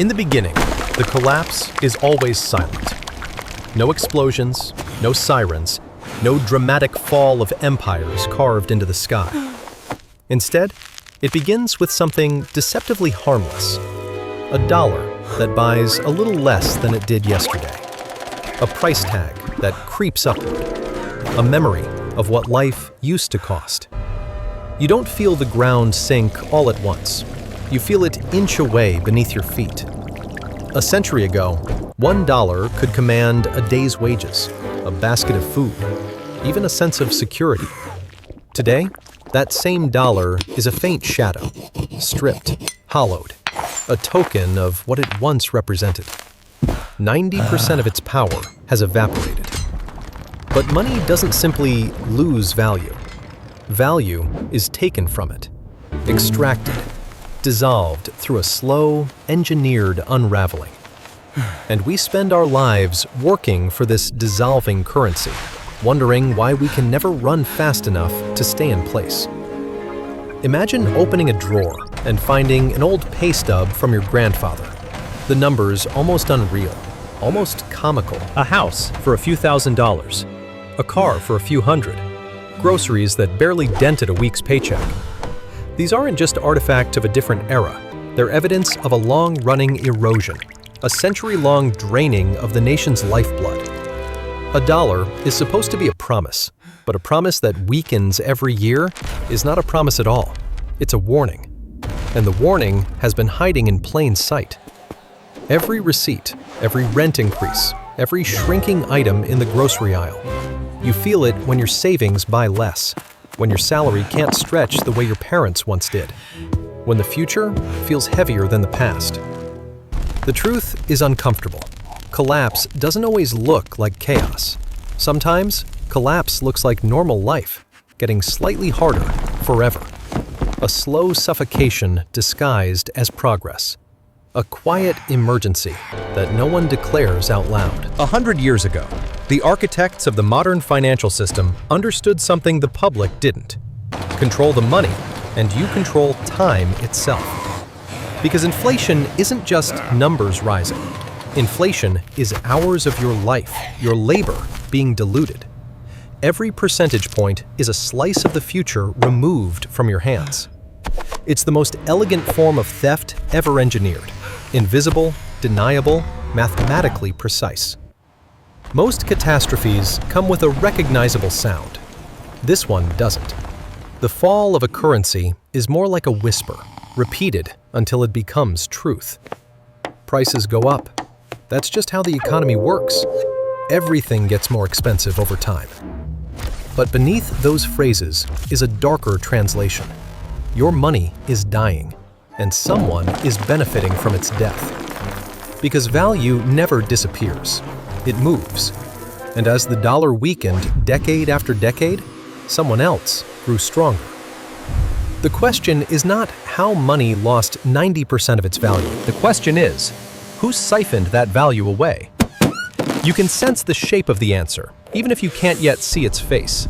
In the beginning, the collapse is always silent. No explosions, no sirens, no dramatic fall of empires carved into the sky. Instead, it begins with something deceptively harmless. A dollar that buys a little less than it did yesterday. A price tag that creeps upward. A memory of what life used to cost. You don't feel the ground sink all at once. You feel it inch away beneath your feet. A century ago, $1 could command a day's wages, a basket of food, even a sense of security. Today, that same dollar is a faint shadow, stripped, hollowed, a token of what it once represented. 90% of its power has evaporated. But money doesn't simply lose value. Value is taken from it, extracted, dissolved through a slow, engineered unraveling. And we spend our lives working for this dissolving currency, wondering why we can never run fast enough to stay in place. Imagine opening a drawer and finding an old pay stub from your grandfather. The numbers almost unreal, almost comical. A house for a few $1,000s, a car for a few hundred, groceries that barely dented a week's paycheck. These aren't just artifacts of a different era. They're evidence of a long-running erosion, a century-long draining of the nation's lifeblood. A dollar is supposed to be a promise, but a promise that weakens every year is not a promise at all. It's a warning. And the warning has been hiding in plain sight. Every receipt, every rent increase, every shrinking item in the grocery aisle. You feel it when your savings buy less, when your salary can't stretch the way your parents once did, when the future feels heavier than the past. The truth is uncomfortable. Collapse doesn't always look like chaos. Sometimes, collapse looks like normal life, getting slightly harder forever. A slow suffocation disguised as progress. A quiet emergency that no one declares out loud. 100 years ago, the architects of the modern financial system understood something the public didn't. Control the money, and you control time itself. Because inflation isn't just numbers rising. Inflation is hours of your life, your labor, being diluted. Every percentage point is a slice of the future removed from your hands. It's the most elegant form of theft ever engineered. Invisible, deniable, mathematically precise. Most catastrophes come with a recognizable sound. This one doesn't. The fall of a currency is more like a whisper, repeated until it becomes truth. Prices go up. That's just how the economy works. Everything gets more expensive over time. But beneath those phrases is a darker translation. Your money is dying, and someone is benefiting from its death. Because value never disappears. It moves. And as the dollar weakened decade after decade, someone else grew stronger. The question is not how money lost 90% of its value. The question is, who siphoned that value away? You can sense the shape of the answer, even if you can't yet see its face.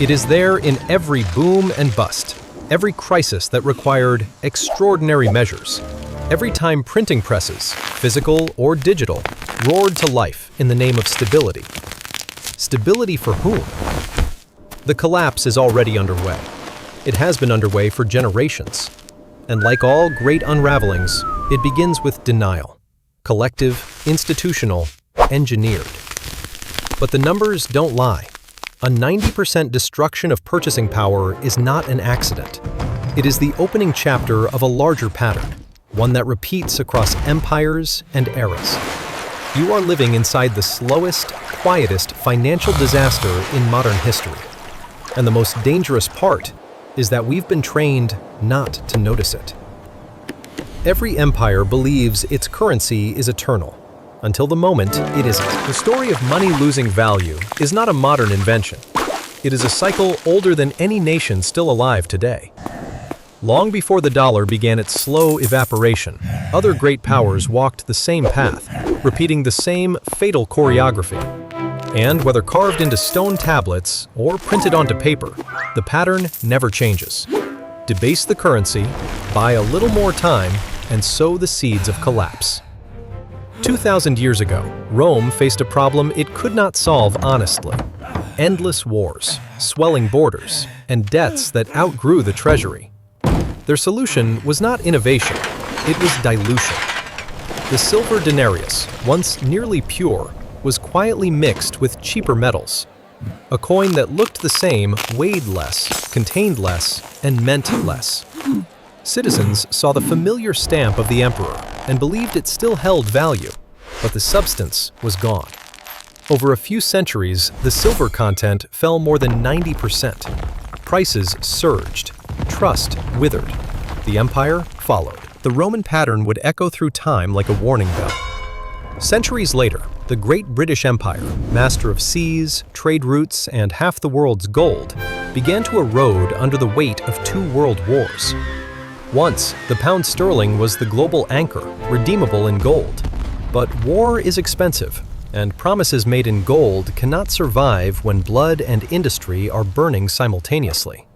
It is there in every boom and bust, every crisis that required extraordinary measures, every time printing presses, physical or digital, roared to life in the name of stability. Stability for whom? The collapse is already underway. It has been underway for generations. And like all great unravelings, it begins with denial. Collective, institutional, engineered. But the numbers don't lie. A 90% destruction of purchasing power is not an accident. It is the opening chapter of a larger pattern, one that repeats across empires and eras. You are living inside the slowest, quietest financial disaster in modern history. And the most dangerous part is that we've been trained not to notice it. Every empire believes its currency is eternal, until the moment it isn't. The story of money losing value is not a modern invention. It is a cycle older than any nation still alive today. Long before the dollar began its slow evaporation, other great powers walked the same path, repeating the same fatal choreography. And whether carved into stone tablets or printed onto paper, the pattern never changes. Debase the currency, buy a little more time, and sow the seeds of collapse. 2,000 years ago, Rome faced a problem it could not solve honestly. Endless wars, swelling borders, and debts that outgrew the treasury. Their solution was not innovation, it was dilution. The silver denarius, once nearly pure, was quietly mixed with cheaper metals. A coin that looked the same weighed less, contained less, and meant less. Citizens saw the familiar stamp of the emperor and believed it still held value, but the substance was gone. Over a few centuries, the silver content fell more than 90%. Prices surged. Trust withered. The empire followed. The Roman pattern would echo through time like a warning bell. Centuries later, the Great British Empire, master of seas, trade routes, and half the world's gold, began to erode under the weight of 2 world wars. Once, the pound sterling was the global anchor, redeemable in gold. But war is expensive, and promises made in gold cannot survive when blood and industry are burning simultaneously.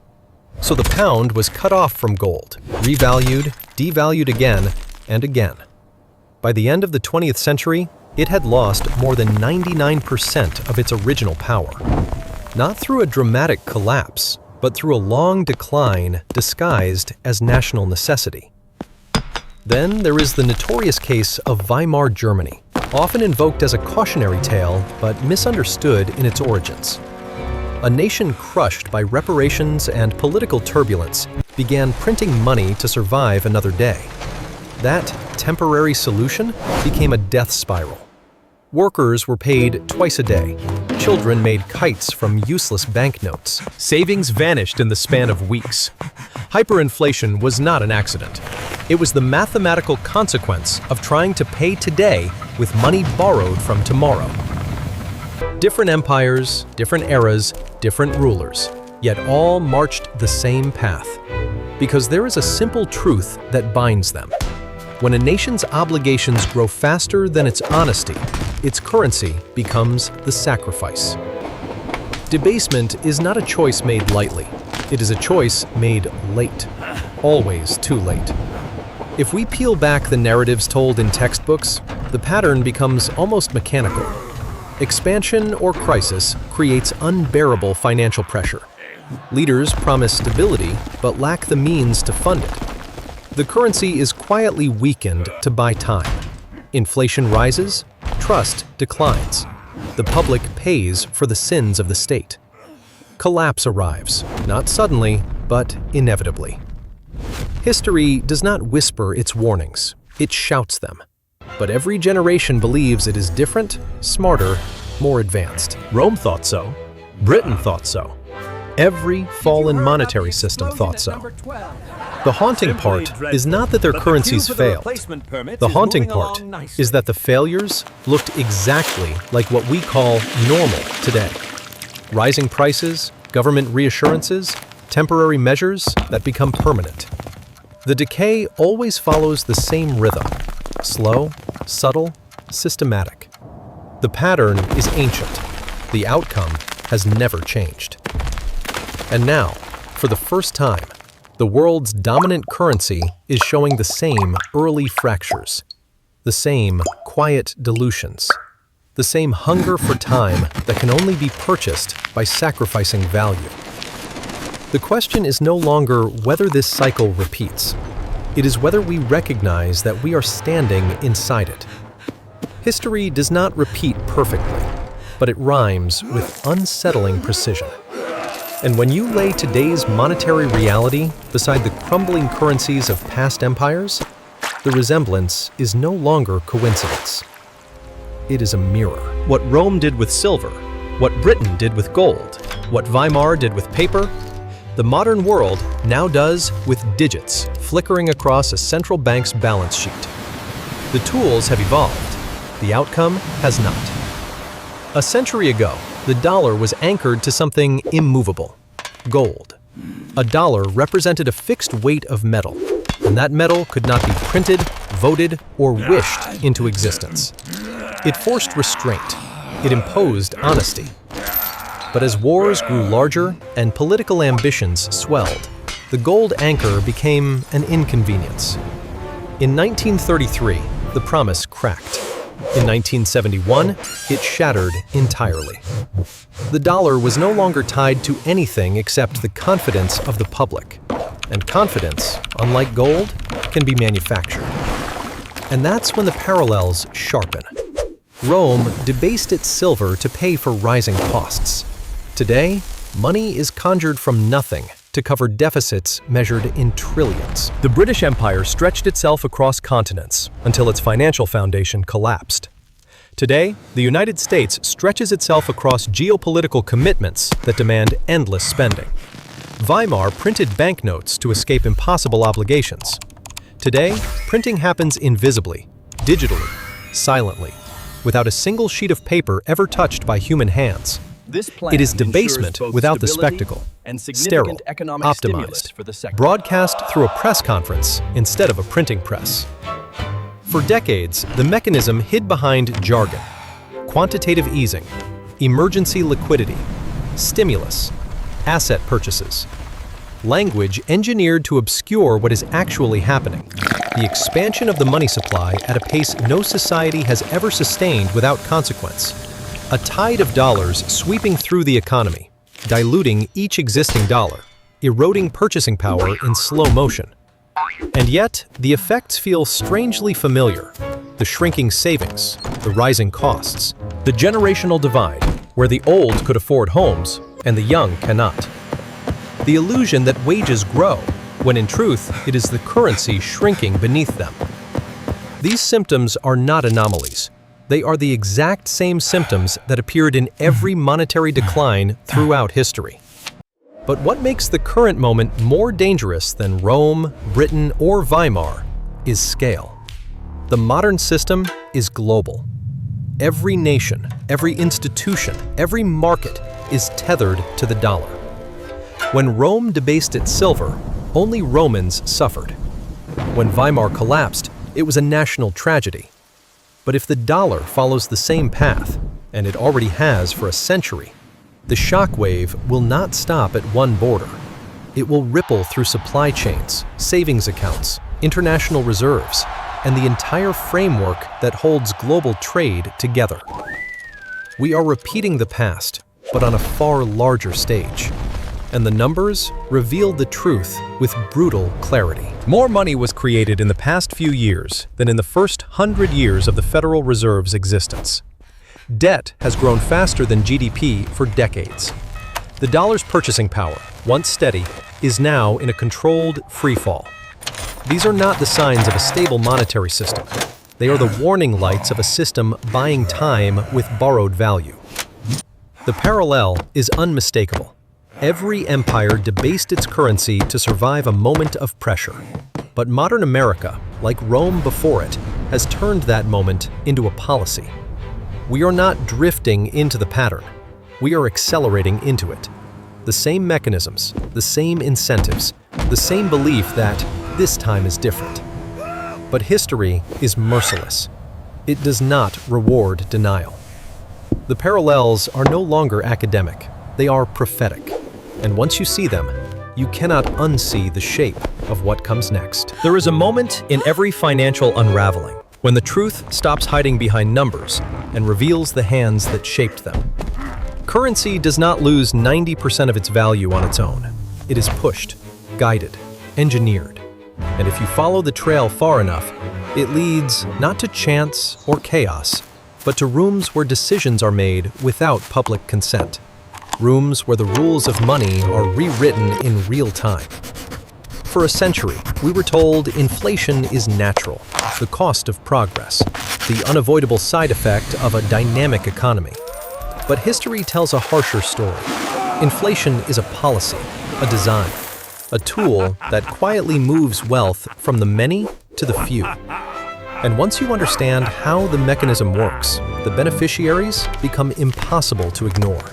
So the pound was cut off from gold, revalued, devalued again and again. By the end of the 20th century, it had lost more than 99% of its original power. Not through a dramatic collapse, but through a long decline disguised as national necessity. Then there is the notorious case of Weimar Germany, often invoked as a cautionary tale, but misunderstood in its origins. A nation crushed by reparations and political turbulence began printing money to survive another day. That temporary solution became a death spiral. Workers were paid twice a day. Children made kites from useless banknotes. Savings vanished in the span of weeks. Hyperinflation was not an accident. It was the mathematical consequence of trying to pay today with money borrowed from tomorrow. Different empires, different eras, different rulers, yet all marched the same path. Because there is a simple truth that binds them. When a nation's obligations grow faster than its honesty, its currency becomes the sacrifice. Debasement is not a choice made lightly. It is a choice made late, always too late. If we peel back the narratives told in textbooks, the pattern becomes almost mechanical. Expansion or crisis creates unbearable financial pressure. Leaders promise stability but lack the means to fund it. The currency is quietly weakened to buy time. Inflation rises, trust declines. The public pays for the sins of the state. Collapse arrives, not suddenly, but inevitably. History does not whisper its warnings, it shouts them. But every generation believes it is different, smarter, more advanced. Rome thought so. Britain thought so. Every fallen monetary system thought so. The haunting part is not that their currencies failed. The haunting part is that the failures looked exactly like what we call normal today. Rising prices, government reassurances, temporary measures that become permanent. The decay always follows the same rhythm: slow, subtle, systematic. The pattern is ancient. The outcome has never changed. And now, for the first time, the world's dominant currency is showing the same early fractures, the same quiet dilutions, the same hunger for time that can only be purchased by sacrificing value. The question is no longer whether this cycle repeats. It is whether we recognize that we are standing inside it. History does not repeat perfectly, but it rhymes with unsettling precision. And when you lay today's monetary reality beside the crumbling currencies of past empires, the resemblance is no longer coincidence. It is a mirror. What Rome did with silver, what Britain did with gold, what Weimar did with paper, the modern world now does with digits flickering across a central bank's balance sheet. The tools have evolved. The outcome has not. A century ago, the dollar was anchored to something immovable: gold. A dollar represented a fixed weight of metal, and that metal could not be printed, voted, or wished into existence. It forced restraint. It imposed honesty. But as wars grew larger and political ambitions swelled, the gold anchor became an inconvenience. In 1933, the promise cracked. In 1971, it shattered entirely. The dollar was no longer tied to anything except the confidence of the public. And confidence, unlike gold, can be manufactured. And that's when the parallels sharpen. Rome debased its silver to pay for rising costs. Today, money is conjured from nothing to cover deficits measured in trillions. The British Empire stretched itself across continents until its financial foundation collapsed. Today, the United States stretches itself across geopolitical commitments that demand endless spending. Weimar printed banknotes to escape impossible obligations. Today, printing happens invisibly, digitally, silently, without a single sheet of paper ever touched by human hands. It is debasement without the spectacle, sterile, optimized, broadcast through a press conference instead of a printing press. For decades, the mechanism hid behind jargon, quantitative easing, emergency liquidity, stimulus, asset purchases. Language engineered to obscure what is actually happening. The expansion of the money supply at a pace no society has ever sustained without consequence. A tide of dollars sweeping through the economy, diluting each existing dollar, eroding purchasing power in slow motion. And yet, the effects feel strangely familiar. The shrinking savings, the rising costs, the generational divide, where the old could afford homes and the young cannot. The illusion that wages grow, when in truth, it is the currency shrinking beneath them. These symptoms are not anomalies. They are the exact same symptoms that appeared in every monetary decline throughout history. But what makes the current moment more dangerous than Rome, Britain, or Weimar is scale. The modern system is global. Every nation, every institution, every market is tethered to the dollar. When Rome debased its silver, only Romans suffered. When Weimar collapsed, it was a national tragedy. But if the dollar follows the same path, and it already has for a century, the shock wave will not stop at one border. It will ripple through supply chains, savings accounts, international reserves, and the entire framework that holds global trade together. We are repeating the past, but on a far larger stage. And the numbers reveal the truth with brutal clarity. More money was created in the past few years than in the first 100 years of the Federal Reserve's existence. Debt has grown faster than GDP for decades. The dollar's purchasing power, once steady, is now in a controlled freefall. These are not the signs of a stable monetary system. They are the warning lights of a system buying time with borrowed value. The parallel is unmistakable. Every empire debased its currency to survive a moment of pressure. But modern America, like Rome before it, has turned that moment into a policy. We are not drifting into the pattern. We are accelerating into it. The same mechanisms, the same incentives, the same belief that this time is different. But history is merciless. It does not reward denial. The parallels are no longer academic. They are prophetic. And once you see them, you cannot unsee the shape of what comes next. There is a moment in every financial unraveling when the truth stops hiding behind numbers and reveals the hands that shaped them. Currency does not lose 90% of its value on its own. It is pushed, guided, engineered. And if you follow the trail far enough, it leads not to chance or chaos, but to rooms where decisions are made without public consent. Rooms where the rules of money are rewritten in real time. For a century, we were told inflation is natural, the cost of progress, the unavoidable side effect of a dynamic economy. But history tells a harsher story. Inflation is a policy, a design, a tool that quietly moves wealth from the many to the few. And once you understand how the mechanism works, the beneficiaries become impossible to ignore.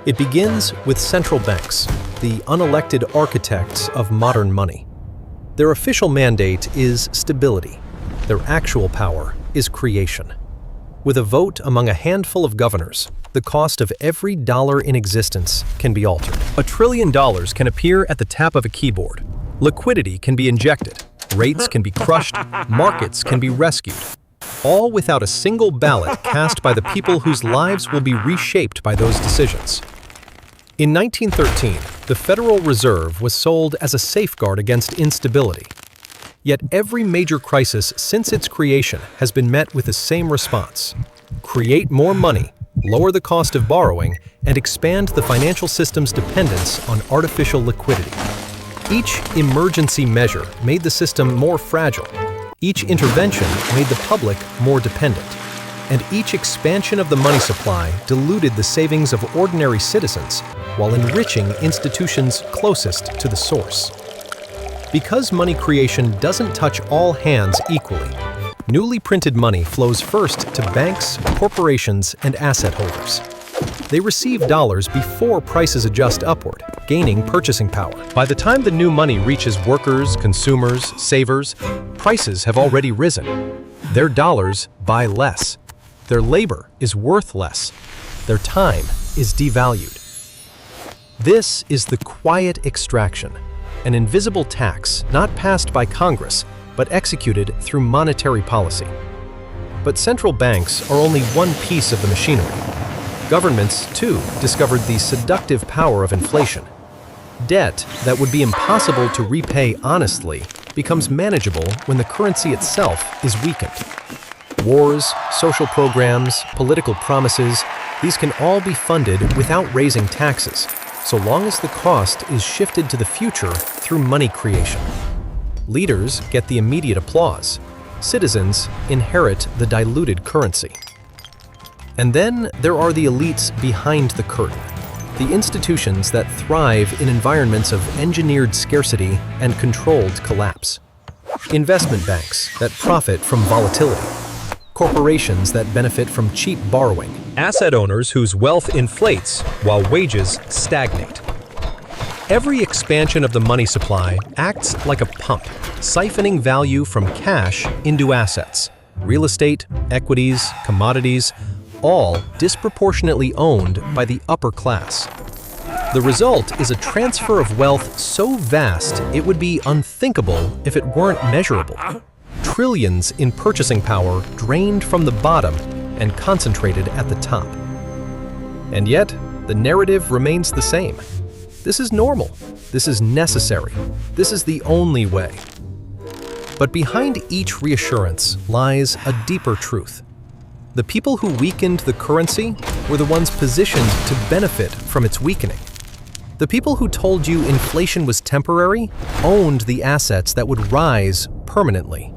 It begins with central banks, the unelected architects of modern money. Their official mandate is stability. Their actual power is creation. With a vote among a handful of governors, the cost of every dollar in existence can be altered. $1 trillion can appear at the tap of a keyboard. Liquidity can be injected. Rates can be crushed, markets can be rescued, all without a single ballot cast by the people whose lives will be reshaped by those decisions. In 1913, the Federal Reserve was sold as a safeguard against instability. Yet every major crisis since its creation has been met with the same response: create more money, lower the cost of borrowing, and expand the financial system's dependence on artificial liquidity. Each emergency measure made the system more fragile. Each intervention made the public more dependent. And each expansion of the money supply diluted the savings of ordinary citizens while enriching institutions closest to the source. Because money creation doesn't touch all hands equally, newly printed money flows first to banks, corporations, and asset holders. They receive dollars before prices adjust upward, gaining purchasing power. By the time the new money reaches workers, consumers, savers, prices have already risen. Their dollars buy less. Their labor is worth less. Their time is devalued. This is the quiet extraction, an invisible tax not passed by Congress, but executed through monetary policy. But central banks are only one piece of the machinery. Governments, too, discovered the seductive power of inflation. Debt that would be impossible to repay honestly becomes manageable when the currency itself is weakened. Wars, social programs, political promises, these can all be funded without raising taxes, so long as the cost is shifted to the future through money creation. Leaders get the immediate applause. Citizens inherit the diluted currency. And then there are the elites behind the curtain, the institutions that thrive in environments of engineered scarcity and controlled collapse. Investment banks that profit from volatility. Corporations that benefit from cheap borrowing. Asset owners whose wealth inflates while wages stagnate. Every expansion of the money supply acts like a pump, siphoning value from cash into assets. Real estate, equities, commodities, all disproportionately owned by the upper class. The result is a transfer of wealth so vast it would be unthinkable if it weren't measurable. Trillions in purchasing power drained from the bottom and concentrated at the top. And yet, the narrative remains the same. This is normal. This is necessary. This is the only way. But behind each reassurance lies a deeper truth. The people who weakened the currency were the ones positioned to benefit from its weakening. The people who told you inflation was temporary owned the assets that would rise permanently.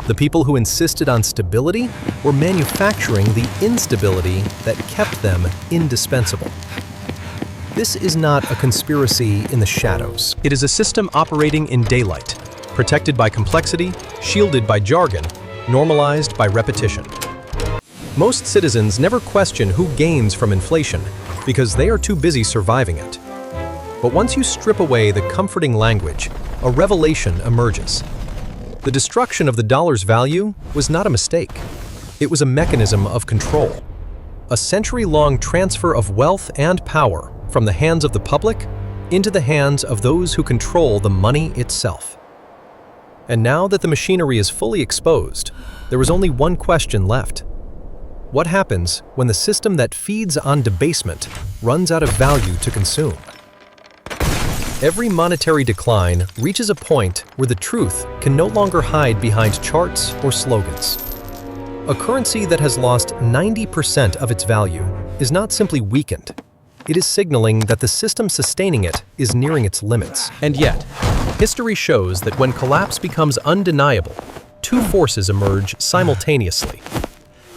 The people who insisted on stability were manufacturing the instability that kept them indispensable. This is not a conspiracy in the shadows. It is a system operating in daylight, protected by complexity, shielded by jargon, normalized by repetition. Most citizens never question who gains from inflation because they are too busy surviving it. But once you strip away the comforting language, a revelation emerges. The destruction of the dollar's value was not a mistake. It was a mechanism of control. A century-long transfer of wealth and power from the hands of the public into the hands of those who control the money itself. And now that the machinery is fully exposed, there is only one question left. What happens when the system that feeds on debasement runs out of value to consume? Every monetary decline reaches a point where the truth can no longer hide behind charts or slogans. A currency that has lost 90% of its value is not simply weakened. It is signaling that the system sustaining it is nearing its limits. And yet, history shows that when collapse becomes undeniable, two forces emerge simultaneously: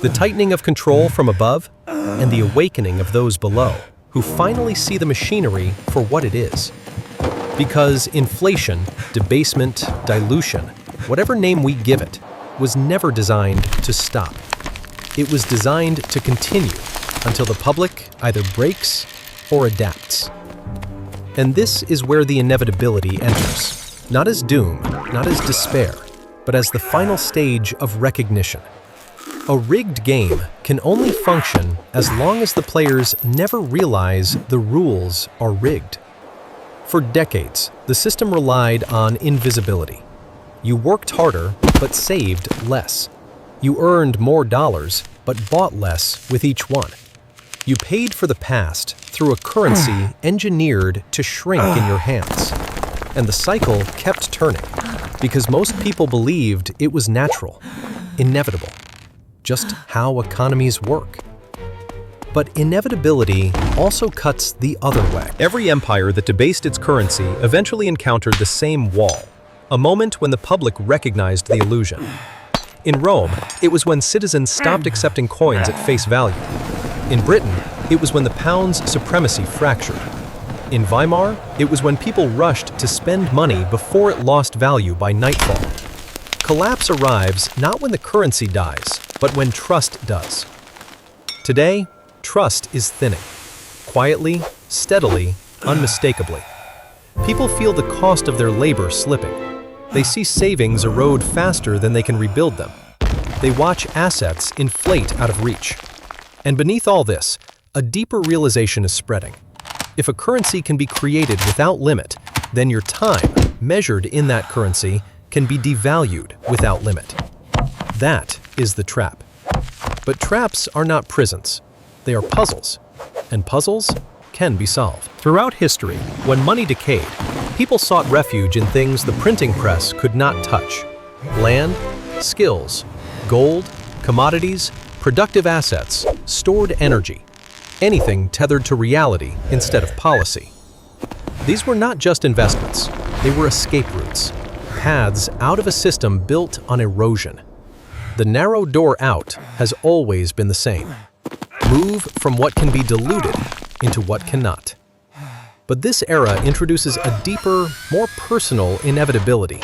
the tightening of control from above and the awakening of those below, who finally see the machinery for what it is. Because inflation, debasement, dilution, whatever name we give it, was never designed to stop. It was designed to continue until the public either breaks or adapts. And this is where the inevitability enters, not as doom, not as despair, but as the final stage of recognition. A rigged game can only function as long as the players never realize the rules are rigged. For decades, the system relied on invisibility. You worked harder, but saved less. You earned more dollars, but bought less with each one. You paid for the past through a currency engineered to shrink in your hands. And the cycle kept turning, because most people believed it was natural, inevitable, just how economies work. But inevitability also cuts the other way. Every empire that debased its currency eventually encountered the same wall, a moment when the public recognized the illusion. In Rome, it was when citizens stopped accepting coins at face value. In Britain, it was when the pound's supremacy fractured. In Weimar, it was when people rushed to spend money before it lost value by nightfall. Collapse arrives not when the currency dies, but when trust does. Today, trust is thinning. Quietly, steadily, unmistakably. People feel the cost of their labor slipping. They see savings erode faster than they can rebuild them. They watch assets inflate out of reach. And beneath all this, a deeper realization is spreading. If a currency can be created without limit, then your time, measured in that currency, can be devalued without limit. That is the trap. But traps are not prisons. They are puzzles. And puzzles can be solved. Throughout history, when money decayed, people sought refuge in things the printing press could not touch. Land, skills, gold, commodities, productive assets, stored energy. Anything tethered to reality instead of policy. These were not just investments, they were escape routes, paths out of a system built on erosion. The narrow door out has always been the same. Move from what can be diluted into what cannot. But this era introduces a deeper, more personal inevitability.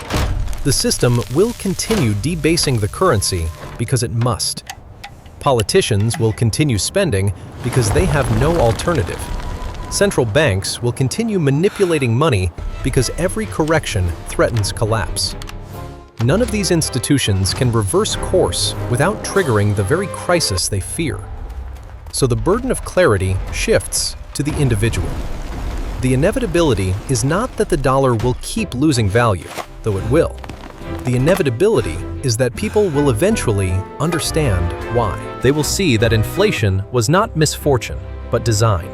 The system will continue debasing the currency because it must. Politicians will continue spending because they have no alternative. Central banks will continue manipulating money because every correction threatens collapse. None of these institutions can reverse course without triggering the very crisis they fear. So the burden of clarity shifts to the individual. The inevitability is not that the dollar will keep losing value, though it will. The inevitability is that people will eventually understand why. They will see that inflation was not misfortune, but design.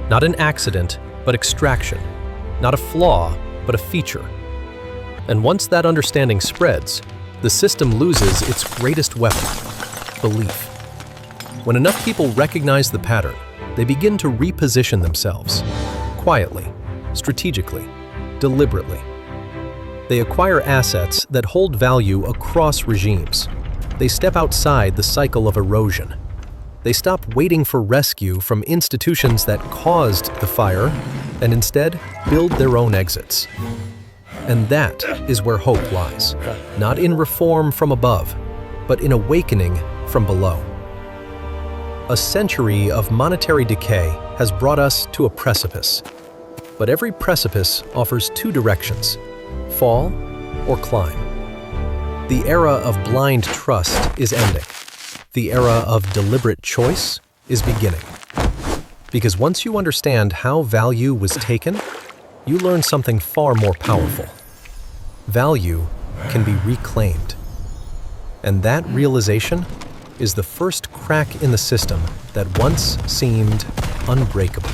Not an accident, but extraction. Not a flaw, but a feature. And once that understanding spreads, the system loses its greatest weapon, belief. When enough people recognize the pattern, they begin to reposition themselves. Quietly, strategically, deliberately. They acquire assets that hold value across regimes. They step outside the cycle of erosion. They stop waiting for rescue from institutions that caused the fire and instead build their own exits. And that is where hope lies, not in reform from above, but in awakening from below. A century of monetary decay has brought us to a precipice. But every precipice offers two directions: fall or climb. The era of blind trust is ending. The era of deliberate choice is beginning. Because once you understand how value was taken, you learn something far more powerful. Value can be reclaimed. And that realization is the first crack in the system that once seemed unbreakable.